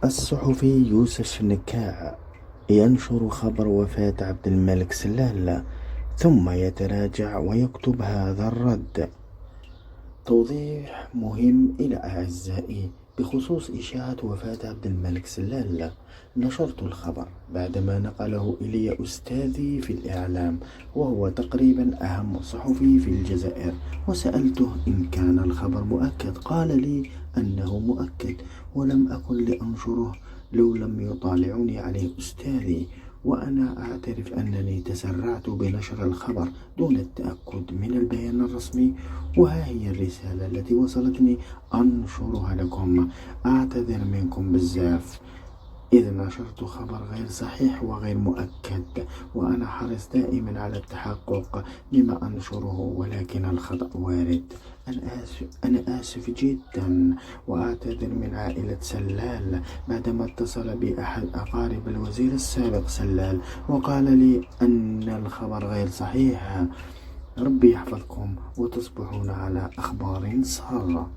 الصحفي يوسف شنكاع ينشر خبر وفاة عبد الملك سلال، ثم يتراجع ويكتب هذا الرد. توضيح مهم إلى أعزائي بخصوص إشاعة وفاة عبد الملك سلال. نشرت الخبر بعدما نقله إلي أستاذي في الإعلام، وهو تقريبا أهم صحفي في الجزائر، وسألته إن كان الخبر مؤكد. قال لي أنه مؤكد، ولم أكن لأنشره لو لم يطالعني عليه أستاذي. وأنا أعترف أنني تسرعت بنشر الخبر دون التأكد من البيان الرسمي، وها هي الرسالة التي وصلتني أنشرها لكم. أعتذر منكم بزاف إذا نشرت خبر غير صحيح وغير مؤكد، وأنا حريص دائما على التحقق بما أنشره، ولكن الخطأ وارد. أنا آسف جدا، وأعتذر من عائلة سلال بعدما اتصل بي أحد أقارب الوزير السابق سلال وقال لي أن الخبر غير صحيح. ربي يحفظكم وتصبحون على أخبار سارة.